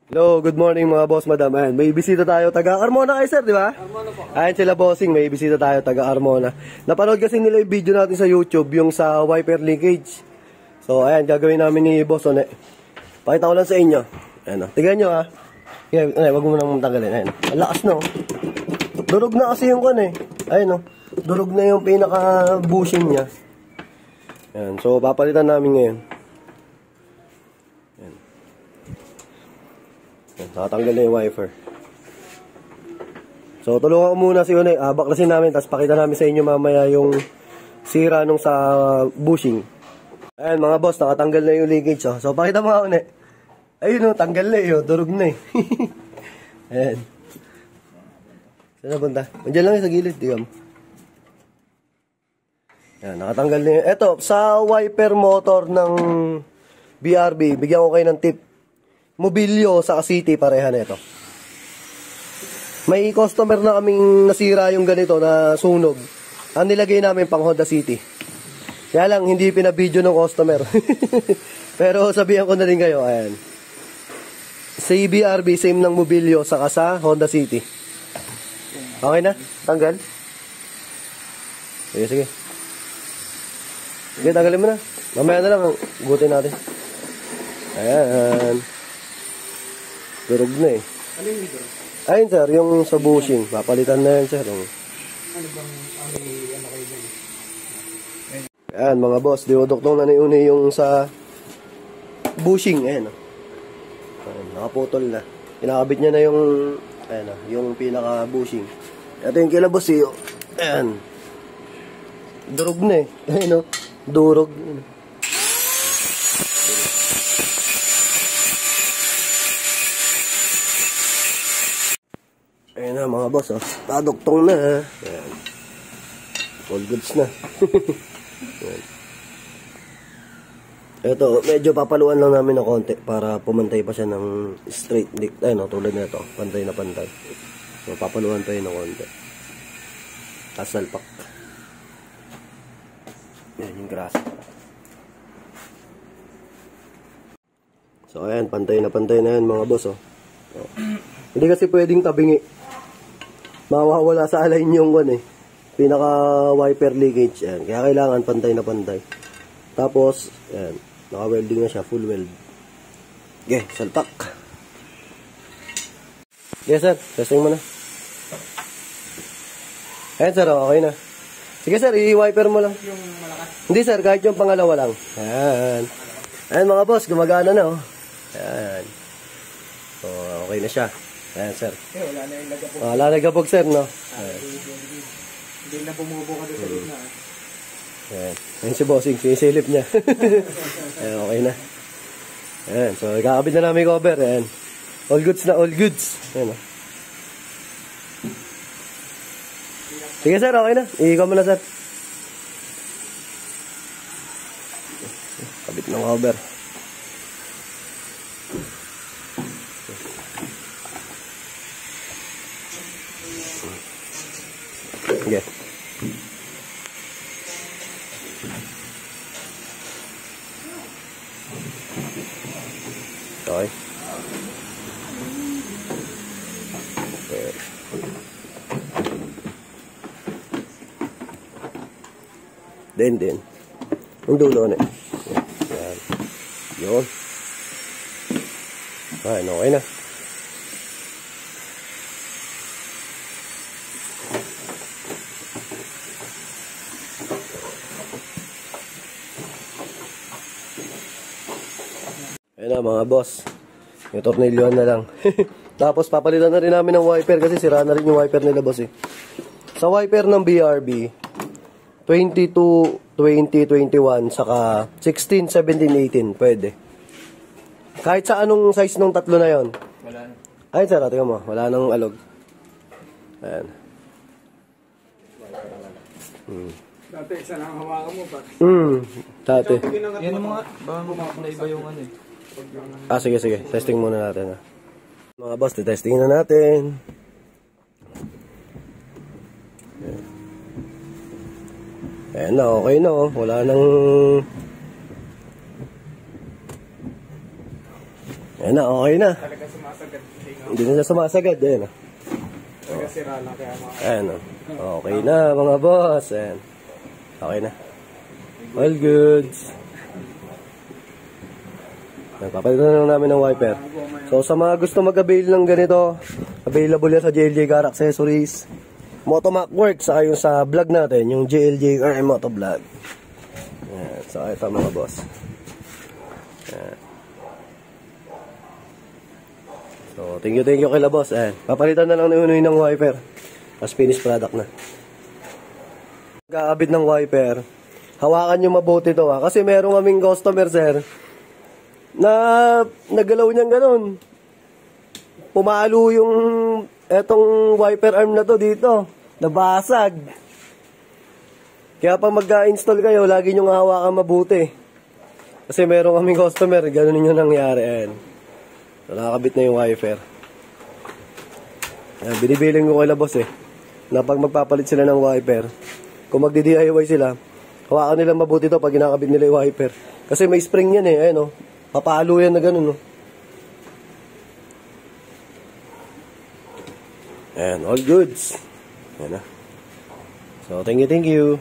Hello, good morning mga boss, madam. Ayan, may bisita tayo, taga Armona kayo sir, di ba? Armona po. Ayan sila bossing, may bisita tayo, taga Armona. Napanood kasi nila yung video natin sa YouTube, yung sa wiper leakage. So ayan, gagawin namin ni Boss One. Pakita ko lang sa inyo. Ayan o, tignan nyo ha. Ayan, wag mo nang tanggalin. Ayan, ang lakas na o. Durog na kasi yung kan eh. Ayan o, durog na yung pinaka bushing niya. Ayan, so papalitan namin ngayon. Nakatanggal na yung wiper. So tulungan ko muna si Unay. Baklasin namin, tapos pakita namin sa inyo mamaya yung sira nung sa bushing. Ayan mga boss, nakatanggal na yung leakage. So pakita mo nga Unay. Ayun o, tanggal na yun. Durog na eh. Ayan. Saan na punta? Andiyan lang yung sa gilid. Tigam. Ayan, nakatanggal na yun. Eto, sa wiper motor ng BRB, bigyan ko kayo ng tip. Mobilyo sa City, pareha na ito. May customer na kaming nasira yung ganito na sunog. Ang nilagay namin pang Honda City. Kaya lang, hindi pinabidyo ng customer. Pero sabihan ko na rin kayo, ayan. Sa BRB, same ng mobilyo saka sa Honda City. Okay na? Tanggal? Sige, sige. Sige, tanggalin mo na. Mamaya na lang, gutin natin. Ayan. Durog na eh. Ano yung video? Ayun sir, yung sa bushing. Papalitan na yan sir. Ano bang ano kayo dyan? Ayan mga boss, diudoktong na ni Uni yung sa bushing. Ayan o. Ayan, nakaputol na. Kinakabit niya na yung ayan o, yung pinaka bushing. Ito yung kila boss eh. Ayan. Durog na eh. Ayan o. Durog. Ayan na mga boss, oh. Tadoktong na. Ayan. All goods na. Ayan. Ito, medyo papaluan lang namin ng konti para pumantay pa siya ng straight. Ayan, tulad na ito. Pantay na pantay. So, papaluan pa yun ng konti. Kasalpak. Ayan yung grass. So, ayan. Pantay na yan mga boss, oh. Oh. Hindi kasi pwedeng tabingi. Mawawala sa align yung pinaka wiper leakage. Ayan. Kaya kailangan pantay na pantay. Tapos, ayan, naka-welding na siya, full weld. Okay, salpak. Yes sir, testing mo na. Ayan sir, okay na. Sige sir, i-wiper mo lang. Yung malakas? Hindi sir, kahit yung pangalawa lang. Ayan. Ayan mga boss, gumagana na oh. Ayan. So, okay na siya. Ayan, sir. Wala na yung lagabog. Wala na gabog, sir, no? Hindi na bumubo ka doon sa loob na. Ayan. Ayan si bossing, sinisilip niya. Ayan, okay na. Ayan, so ikakabit na namin cover. Ayan. All goods na, all goods. Ayan, oh. Sige, sir, okay na. Ikaw mo na, sir. Kabit ng cover. Okay. Okay. Then. Ang dulo na. Yan. Yun. Ayan, okay na. Ayan na mga boss. Yung tornilyohan na lang. Tapos papalitan na rin namin ng wiper kasi sira na rin yung wiper nila boss eh. Sa wiper ng BRB 22, 20, 21 saka 16, 17, 18 pwede. Kahit sa anong size ng tatlo na yon. Wala na. Ay sir, tingnan mo. Wala nang alog. Ayan. Dati, isa lang hawakan mo ba? Dati. Yan mga, baka bumakulay ba yung ano eh? Sige. Testing muna natin. Mga boss, testing na natin. Ayan na, okay na oh. Wala nang Ayan na, okay na. Talaga sumasagad. Hindi na siya sumasagad. Ayan na. Talaga sira lang kaya mga... Ayan na. Okay na mga boss. Ayan. Okay na. All goods. Papalitan na lang namin ng wiper. So sa mga gusto mag-avail ng ganito, available yan sa JLJ Car Accessories, Motomac Works, saka yung sa vlog natin, yung JLJ Car Moto Vlog. Ayan. So ito mga boss. Ayan. So thank you kay boss. Ayan. Papalitan na lang ni Unoy ng wiper. As finished product na. Pag-aabit ng wiper, hawakan nyo mabuti to ha. Kasi meron kaming customer sir, na nagalaw niyang ganun. Pumalo yung etong wiper arm na to dito. Nabasag. Kaya pag mag-install kayo, lagi nyo hawakan mabuti. Kasi meron kaming customer, ganun yung nangyari. Ayan. So, nakakabit na yung wiper. Ayan, binibiling ko kay boss na pag magpapalit sila ng wiper, kung magdi-DIY sila, hawakan nila mabuti to pag kinakabit nila yung wiper. Kasi may spring yan ayan o. Papalo yan na ganun, no? And all goods. Ayan na. So, thank you.